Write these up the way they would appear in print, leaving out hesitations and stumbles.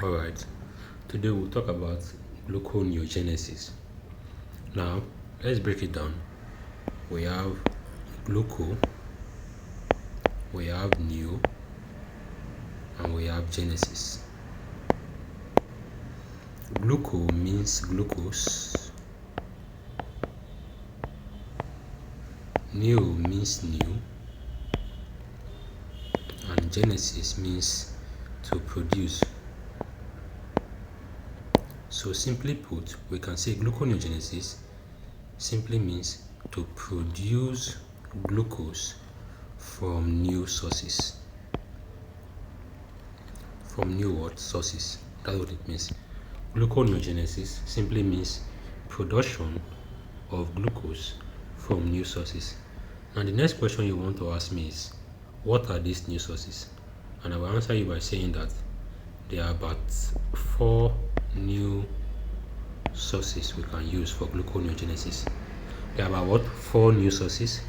Alright, today we'll talk about gluconeogenesis. Now, let's break it down. We have gluco, we have neo, and we have genesis. Gluco means glucose, neo means new, and genesis means to produce. So simply put, we can say gluconeogenesis simply means to produce glucose from new sources. From new what? Sources. That's what it means. Gluconeogenesis simply means production of glucose from new sources. And the next question you want to ask me is, what are these new sources? And I will answer you by saying that there are about 4 new sources we can use for gluconeogenesis. There are about what? 4 new sources.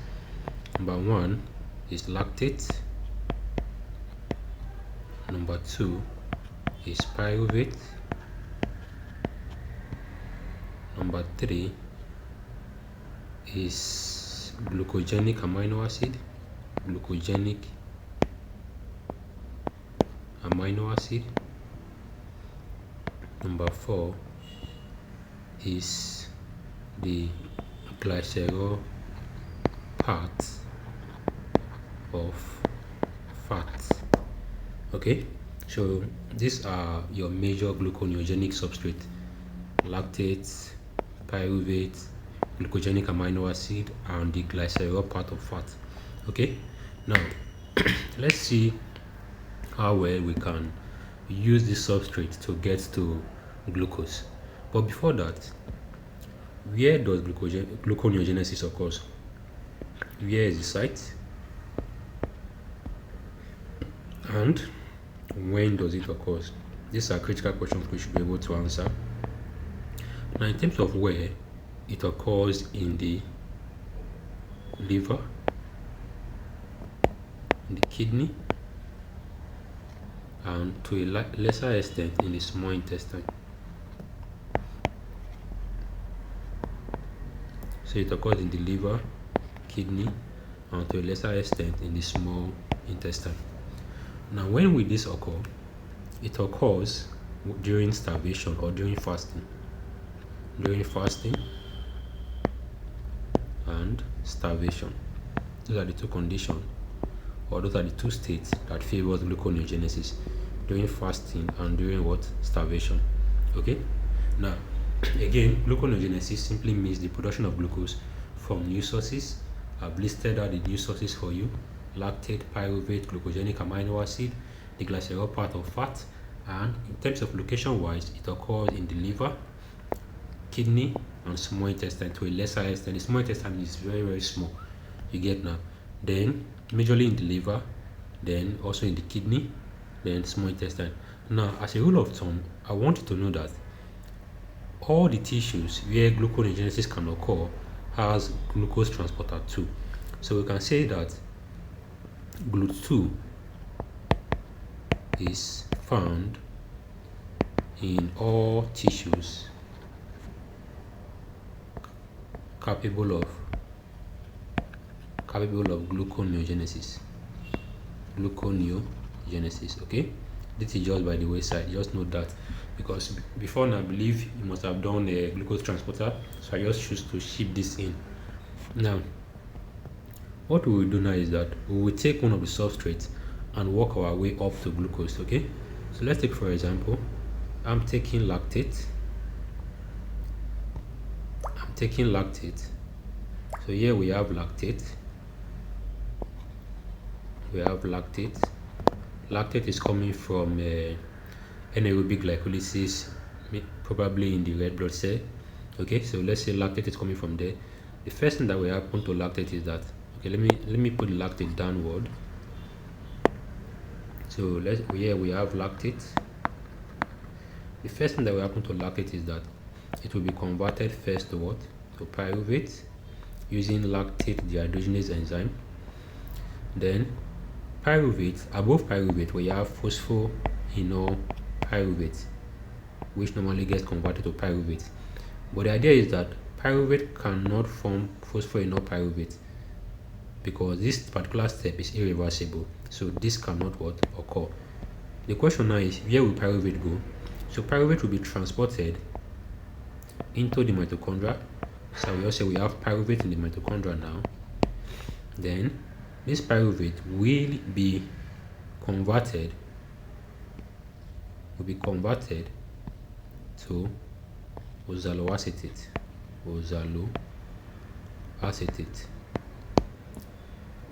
Number 1 is lactate. Number 2 is pyruvate. Number 3 is glucogenic amino acid. Glucogenic amino acid. Number 4 is the glycerol part of fat. Okay, so these are your major gluconeogenic substrate: lactate, pyruvate, glucogenic amino acid, and the glycerol part of fat. Okay, now let's see how well we can use this substrate to get to glucose. But before that, where does gluconeogenesis occurs? Where is the site? And when does it occur? These are critical questions we should be able to answer. Now, in terms of where, it occurs in the liver, in the kidney, and to a lesser extent in the small intestine. So it occurs in the liver, kidney, and to a lesser extent in the small intestine. Now, when will this occur? It occurs during starvation or during fasting. During fasting and starvation. Those are the two conditions, or those are the two states that favors gluconeogenesis: during fasting and during what? Starvation. Okay? Now, again, gluconeogenesis simply means the production of glucose from new sources. I've listed out the new sources for you: lactate, pyruvate, glucogenic amino acid, the glycerol part of fat. And in terms of location wise, it occurs in the liver, kidney, and small intestine to a lesser extent. The small intestine is very, very small. You get now? Then majorly in the liver, then also in the kidney, then small intestine. Now, as a rule of thumb, I want you to know that all the tissues where gluconeogenesis can occur has glucose transporter 2. So we can say that GLUT2 is found in all tissues capable of gluconeogenesis. Gluconeogenesis. Okay, this is just by the wayside. Just note that, because before now I believe you must have done a glucose transporter, so I just choose to ship this in. Now, what we will do now is that we will take one of the substrates and work our way up to glucose. Okay, so let's take, for example, I'm taking lactate. So here we have lactate. Lactate is coming from anaerobic glycolysis, probably in the red blood cell. Okay, so let's say lactate is coming from there. The first thing that will happen to lactate is that, okay, let me put lactate downward. So here we have lactate. The first thing that will happen to lactate is that it will be converted first to what? To pyruvate, using lactate dehydrogenase enzyme. Then pyruvate, above pyruvate we have phosphoenol pyruvate, which normally gets converted to pyruvate. But the idea is that pyruvate cannot form phosphoenol pyruvate because this particular step is irreversible. So this cannot what occur. The question now is, where will pyruvate go? So pyruvate will be transported into the mitochondria. So we also have pyruvate in the mitochondria now. Then this pyruvate will be converted to oxaloacetate.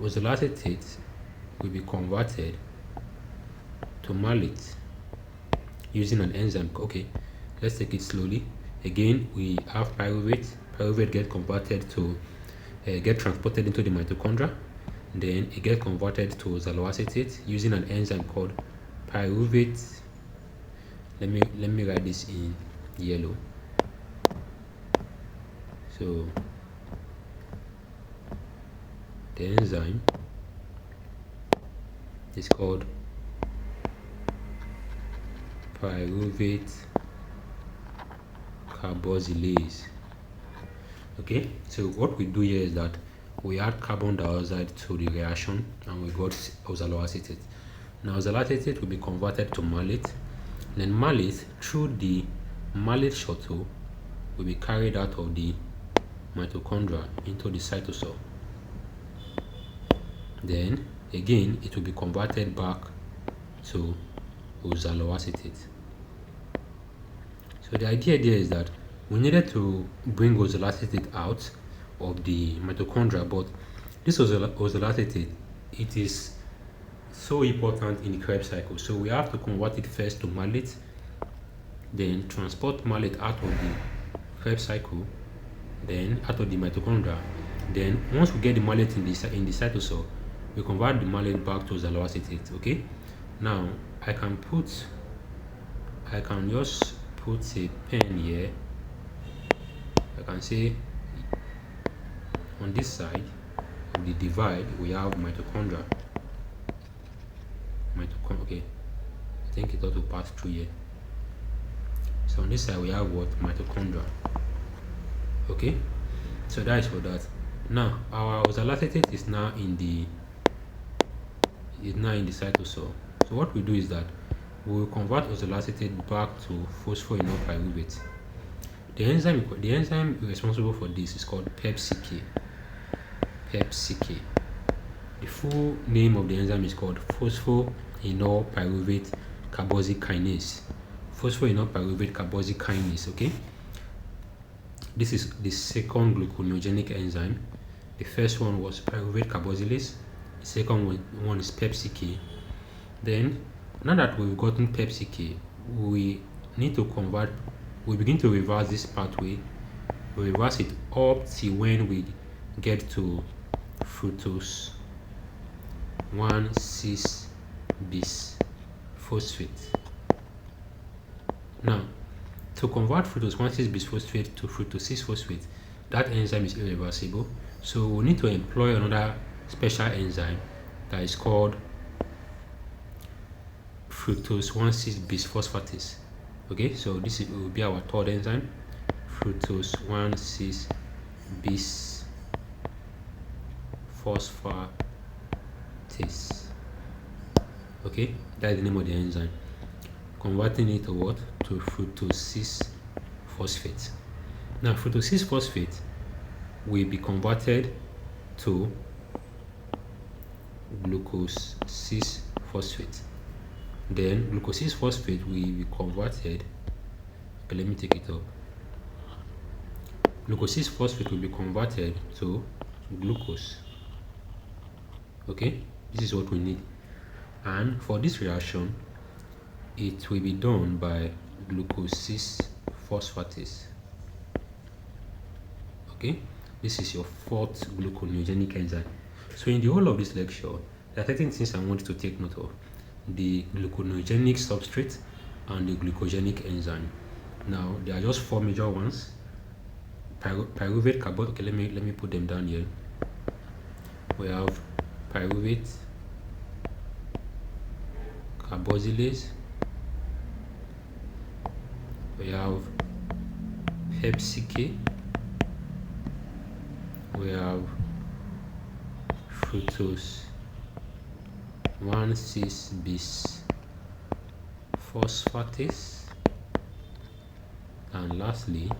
Oxaloacetate will be converted to malate using an enzyme. Okay, let's take it slowly. Again, we have pyruvate. Pyruvate get converted to get transported into the mitochondria. Then it gets converted to oxaloacetate using an enzyme called pyruvate. Let me write this in yellow. So the enzyme is called pyruvate carboxylase. Okay, so what we do here is that we add carbon dioxide to the reaction and we got oxaloacetate. Now oxaloacetate will be converted to malate. Then malate, through the malate shuttle, will be carried out of the mitochondria into the cytosol. Then again it will be converted back to oxaloacetate. So the idea there is that we needed to bring oxaloacetate out of the mitochondria, but this oxaloacetate, it is so important in the Krebs cycle. So we have to convert it first to malate, then transport malate out of the Krebs cycle, then out of the mitochondria. Then once we get the malate in the cytosol, we convert the malate back to oxaloacetate. Okay, now I can just put a pen here. I can say on this side of the divide we have mitochondria. Okay, I think it ought to pass through here. So on this side we have what? Mitochondria. Okay, so that is for that. Now our oxaloacetate is now in the cytosol. So what we do is that we will convert oxaloacetate back to phosphoenol pyruvate. The enzyme responsible for this is called PepsiK. The full name of the enzyme is called phosphoenol pyruvate carboxykinase. Okay, this is the second gluconeogenic enzyme. The first one was pyruvate carboxylase. The second one is PepsiK. Then now that we've gotten PepsiK, we need to begin to reverse this pathway. We reverse it up till when we get to fructose 1,6-bis phosphate. Now, to convert fructose 1,6-bis phosphate to fructose 6-phosphate, that enzyme is irreversible. So we need to employ another special enzyme that is called fructose 1,6-bis phosphatase. Okay, so this will be our third enzyme, fructose 1,6-bis phosphatase. Okay, that is the name of the enzyme. Converting it to what? To fructose 6-phosphate. Now fructose 6-phosphate will be converted to glucose 6-phosphate. Then glucose 6-phosphate will be converted. Okay, let me take it up. Glucose 6-phosphate will be converted to glucose. Okay, this is what we need. And for this reaction, it will be done by glucose 6-phosphatase. Okay, this is your fourth gluconeogenic enzyme. So in the whole of this lecture, there are certain things I want you to take note of: the gluconeogenic substrate and the glucogenic enzyme. Now there are just four major ones. Pyruvate carboxylase. Okay, let me put them down here. We have pyruvate carboxylase we have Pepsi K, we have fructose 1,6-bis phosphatase, and lastly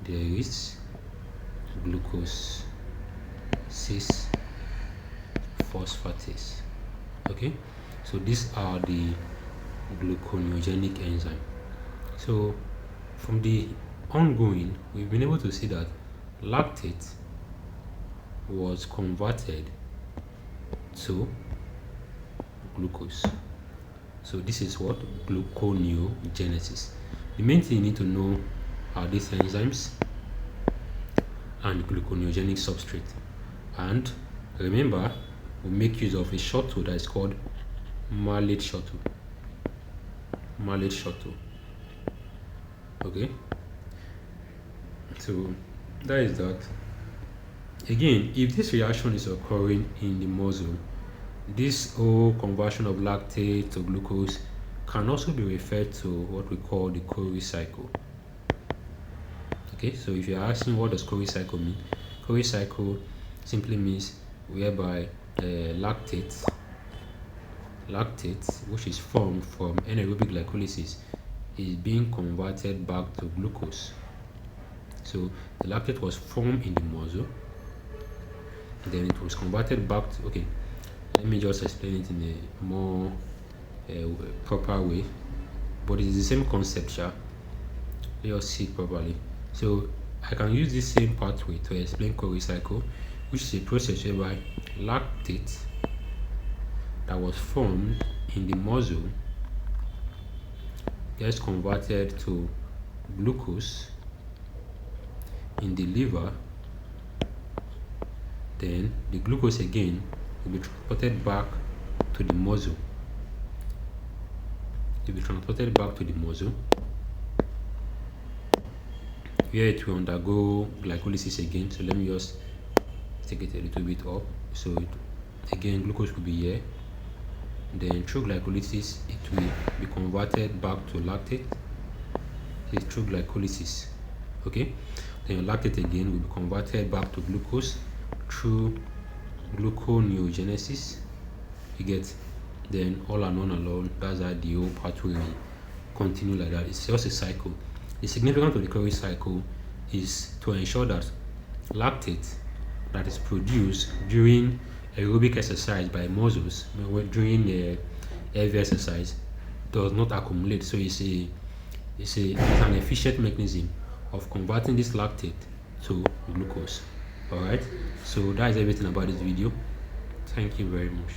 there is glucose 6 phosphatase. Okay, so these are the gluconeogenic enzyme. So from the ongoing, we've been able to see that lactate was converted to glucose. So this is what gluconeogenesis. The main thing you need to know are these enzymes and gluconeogenic substrate. And remember, we make use of a shuttle that is called malate shuttle. Malate shuttle. Okay. So that is that. Again, if this reaction is occurring in the muscle, this whole conversion of lactate to glucose can also be referred to what we call the Cori cycle. Okay, so if you're asking what does Cori cycle mean, Cori cycle simply means whereby lactate, which is formed from anaerobic glycolysis, is being converted back to glucose. So the lactate was formed in the muscle, then it was converted back to, okay, let me just explain it in a more proper way, but it is the same concept. Let us see it properly. So I can use this same pathway to explain Cori cycle, which is a process whereby lactate that was formed in the muscle gets converted to glucose in the liver. Then the glucose again will be transported back to the muscle. It will be transported back to the muscle, where it will undergo glycolysis again. So let me just take it a little bit up. So again, glucose will be here. Then through glycolysis, it will be converted back to lactate. It's through glycolysis. Okay. Then lactate again will be converted back to glucose through gluconeogenesis. You get, then all and on alone, that's how the whole pathway will continue like that. It's just a cycle. The significance of the Cori cycle is to ensure that lactate that is produced during aerobic exercise by muscles during heavy exercise does not accumulate. So it's an efficient mechanism of converting this lactate to glucose. Alright, so that is everything about this video. Thank you very much.